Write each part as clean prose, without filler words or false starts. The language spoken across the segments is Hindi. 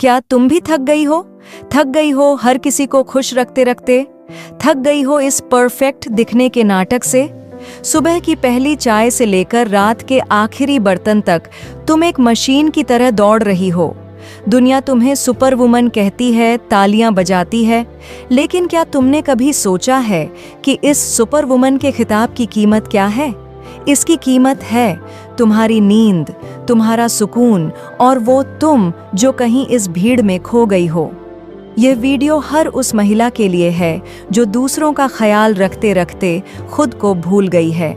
क्या तुम भी थक गई हो? थक गई हो हर किसी को खुश रखते रखते? थक गई हो इस परफेक्ट दिखने के नाटक से? सुबह की पहली चाय से लेकर रात के आखिरी बर्तन तक तुम एक मशीन की तरह दौड़ रही हो। दुनिया तुम्हें सुपर वुमन कहती है, तालियां बजाती है, लेकिन क्या तुमने कभी सोचा है कि इस सुपर वुमन के खिताब की कीमत क्या है? इसकी कीमत है तुम्हारी नींद, तुम्हारा सुकून और वो तुम जो कहीं इस भीड़ में खो गई हो। यह वीडियो हर उस महिला के लिए है जो दूसरों का ख्याल रखते रखते खुद को भूल गई है।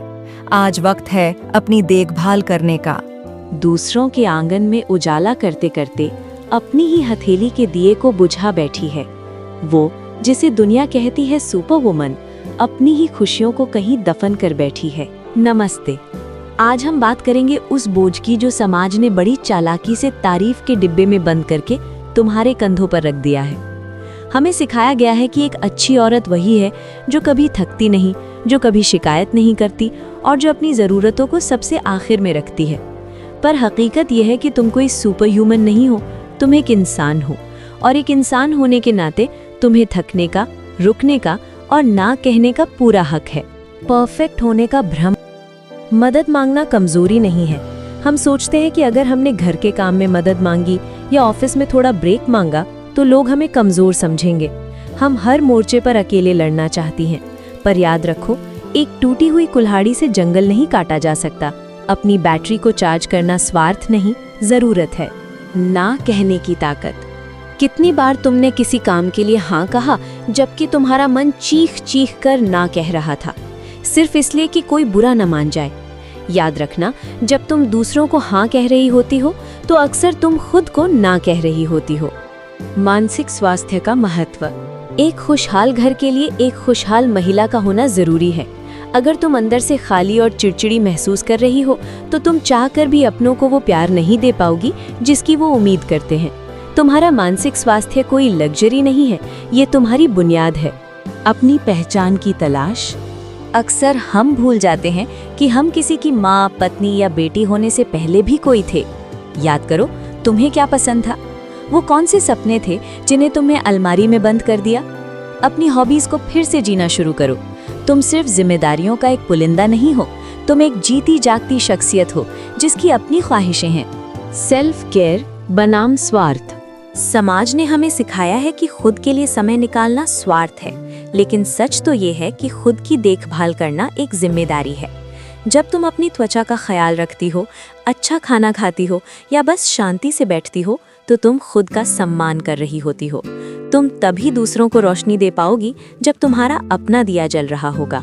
आज वक्त है अपनी देखभाल करने का। दूसरों के आंगन में उजाला करते करते अपनी ही हथेली के दिए को बुझा बैठी है वो, जिसे दुनिया कहती है सुपर वुमन, अपनी ही खुशियों को कहीं दफन कर बैठी है। नमस्ते। आज हम बात करेंगे उस बोझ की जो समाज ने बड़ी चालाकी से तारीफ के डिब्बे में बंद करके तुम्हारे कंधों पर रख दिया है। हमें सिखाया गया है कि एक अच्छी औरत वही है जो कभी थकती नहीं, जो कभी शिकायत नहीं करती और जो अपनी ज़रूरतों को सबसे आखिर में रखती है। पर हकीकत यह है कि तुम कोई सुपर ह्यूमन नहीं हो, तुम एक इंसान हो, और एक इंसान होने के नाते तुम्हें थकने का, रुकने का और ना कहने का पूरा हक है। परफेक्ट होने का भ्रम। मदद मांगना कमजोरी नहीं है। हम सोचते हैं कि अगर हमने घर के काम में मदद मांगी या ऑफिस में थोड़ा ब्रेक मांगा तो लोग हमें कमजोर समझेंगे। हम हर मोर्चे पर अकेले लड़ना चाहती हैं, पर याद रखो, एक टूटी हुई कुल्हाड़ी से जंगल नहीं काटा जा सकता। अपनी बैटरी को चार्ज करना स्वार्थ नहीं, जरूरत है। ना कहने की ताकत। कितनी बार तुमने किसी काम के लिए हाँ कहा जबकि तुम्हारा मन चीख चीख कर ना कह रहा था, सिर्फ इसलिए कि कोई बुरा न मान जाए। याद रखना, जब तुम दूसरों को हाँ कह रही होती हो तो अक्सर तुम खुद को ना कह रही होती हो। मानसिक स्वास्थ्य का महत्व। एक खुशहाल घर के लिए एक खुशहाल महिला का होना जरूरी है। अगर तुम अंदर से खाली और चिड़चिड़ी महसूस कर रही हो तो तुम चाहकर भी अपनों को वो प्यार नहीं दे पाओगी जिसकी वो उम्मीद करते हैं। तुम्हारा मानसिक स्वास्थ्य कोई लग्जरी नहीं है, ये तुम्हारी बुनियाद है। अपनी पहचान की तलाश। अक्सर हम भूल जाते हैं कि हम किसी की माँ, पत्नी या बेटी होने से पहले भी कोई थे। याद करो, तुम्हें क्या पसंद था? वो कौन से सपने थे जिन्हें तुमने अलमारी में बंद कर दिया? अपनी हॉबीज को फिर से जीना शुरू करो। तुम सिर्फ जिम्मेदारियों का एक पुलिंदा नहीं हो, तुम एक जीती जागती शख्सियत हो जिसकी अपनी ख्वाहिशें हैं। सेल्फ केयर बनाम स्वार्थ। समाज ने हमें सिखाया है कि खुद के लिए समय निकालना स्वार्थ है, लेकिन सच तो ये है कि खुद की देखभाल करना एक जिम्मेदारी है। जब तुम अपनी त्वचा का ख्याल रखती हो, अच्छा खाना खाती हो या बस शांति से बैठती हो तो तुम खुद का सम्मान कर रही होती हो। तुम तभी दूसरों को रोशनी दे पाओगी जब तुम्हारा अपना दिया जल रहा होगा।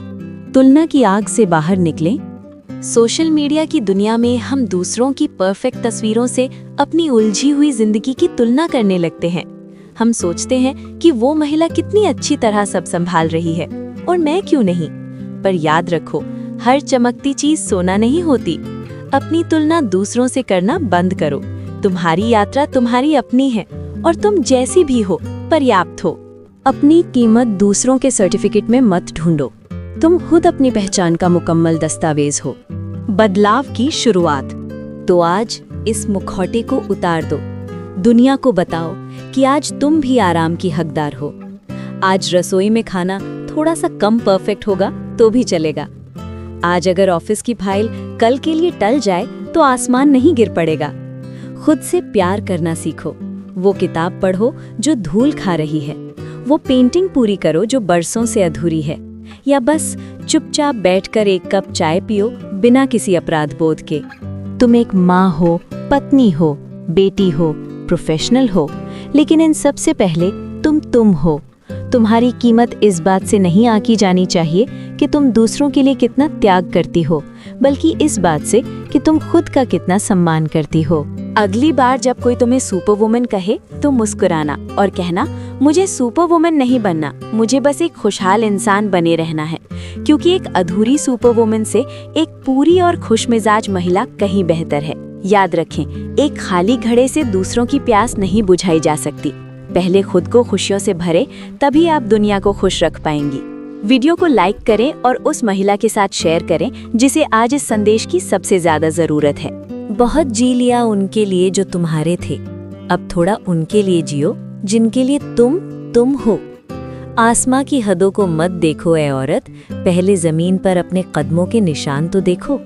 तुलना की आग से बाहर निकलें। सोशल मीडिया की दुनिया में हम दूसरों की परफेक्ट तस्वीरों से अपनी उलझी हुई जिंदगी की तुलना करने लगते हैं। हम सोचते हैं कि वो महिला कितनी अच्छी तरह सब संभाल रही है और मैं क्यों नहीं। पर याद रखो, हर चमकती चीज सोना नहीं होती। अपनी तुलना दूसरों से करना बंद करो। तुम्हारी यात्रा तुम्हारी अपनी है और तुम जैसी भी हो पर्याप्त हो। अपनी कीमत दूसरों के सर्टिफिकेट में मत ढूंढो। तुम खुद अपनी पहचान का मुकम्मल दस्तावेज हो। बदलाव की शुरुआत। तो आज इस मुखौटे को उतार दो। दुनिया को बताओ कि आज तुम भी आराम की हकदार हो। आज रसोई में खाना थोड़ा सा कम परफेक्ट होगा तो भी चलेगा। आज अगर ऑफिस की फाइल कल के लिए टल जाए तो आसमान नहीं गिर पड़ेगा। खुद से प्यार करना सीखो। वो किताब पढ़ो जो धूल खा रही है, वो पेंटिंग पूरी करो जो बरसों से अधूरी है, या बस चुपचाप बैठकर एक कप चाय पियो बिना किसी अपराध बोध के। तुम एक माँ हो, पत्नी हो, बेटी हो, प्रोफेशनल हो, लेकिन इन सब से पहले तुम हो। तुम्हारी कीमत इस बात से नहीं आंकी जानी चाहिए कि तुम दूसरों के लिए कितना त्याग करती हो, बल्कि इस बात से कि तुम खुद का कितना सम्मान करती हो। अगली बार जब कोई तुम्हें सुपर वुमन कहे तो मुस्कुराना और कहना, मुझे सुपर वुमन नहीं बनना, मुझे बस एक खुशहाल इंसान बने रहना है। क्योंकि एक अधूरी सुपर वुमन से एक पूरी और खुशमिजाज महिला कहीं बेहतर है। याद रखें, एक खाली घड़े से दूसरों की प्यास नहीं बुझाई जा सकती। पहले खुद को खुशियों से भरे, तभी आप दुनिया को खुश रख पाएंगी। वीडियो को लाइक करें और उस महिला के साथ शेयर करें जिसे आज इस संदेश की सबसे ज्यादा जरूरत है। बहुत जी लिया उनके लिए जो तुम्हारे थे, अब थोड़ा उनके लिए जियो जिनके लिए तुम हो। आसमां की हदों को मत देखो ए औरत, पहले जमीन पर अपने कदमों के निशान तो देखो।